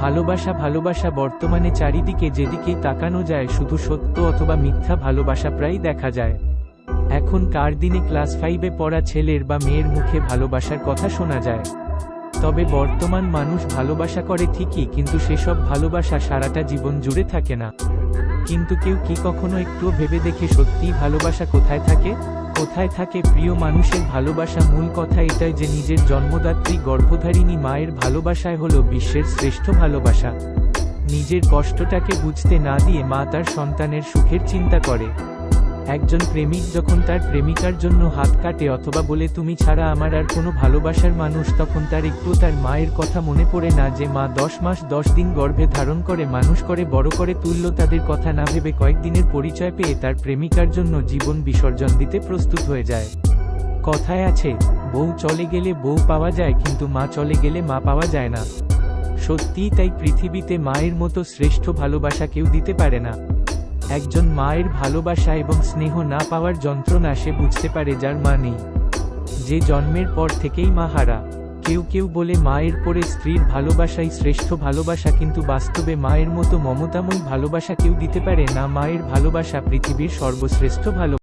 ভালোবাসা ভালোবাসা বর্তমানে চারিদিকে যেদিকেই তাকানো যায় শুধু সত্য অথবা মিথ্যা ভালোবাসা প্রায় দেখা যায়। এখনকার দিনে ক্লাস 5-এ পড়া ছেলের বা মেয়ের মুখে ভালোবাসার কথা শোনা যায়। তবে বর্তমান মানুষ ভালোবাসা করে ঠিকই, কিন্তু সেসব ভালোবাসা সারাটা জীবন জুড়ে থাকে না। কিন্তু কেউ কি কখনো একটুও ভেবে দেখে সত্যিই ভালোবাসা কোথায় থাকে? কোথায় থাকে প্রিয় মানুষের ভালোবাসা? মূল কথা এটাই যে নিজের জন্মদাত্রী গর্ভধারিণী মায়ের ভালোবাসায় হলো বিশ্বের শ্রেষ্ঠ ভালোবাসা। নিজের কষ্টটাকে বুঝতে না দিয়ে মা তার সন্তানের সুখের চিন্তা করে। একজন প্রেমিক যখন তার প্রেমিকার জন্য হাত কাটে অথবা বলে তুমি ছাড়া আমার আর কোনো ভালোবাসার মানুষ, তখন তার একটু তার মায়ের কথা মনে পড়ে না, যে মা 10 মাস 10 দিন গর্ভে ধারণ করে মানুষ করে বড় করে তুলল। তাদের কথা না ভেবে কয়েকদিনের পরিচয় পেয়ে তার প্রেমিকার জন্য জীবন বিসর্জন দিতে প্রস্তুত হয়ে যায়। কথায় আছে, বউ চলে গেলে বউ পাওয়া যায়, কিন্তু মা চলে গেলে মা পাওয়া যায় না। সত্যিই তাই, পৃথিবীতে মায়ের মতো শ্রেষ্ঠ ভালোবাসা কেউ দিতে পারে না। একজন মায়ের ভালোবাসা এবং স্নেহ না পাওয়ার যন্ত্রণা সে বুঝতে পারে যার মা নেই, যে জন্মের পর থেকেই মা হারা। কেউ কেউ বলে মায়ের পরে স্ত্রীর ভালোবাসাই শ্রেষ্ঠ ভালোবাসা, কিন্তু বাস্তবে মায়ের মতো মমতাময়ী ভালোবাসা কেউ দিতে পারে না। মায়ের ভালোবাসা পৃথিবীর সর্বশ্রেষ্ঠ ভালোবাসা।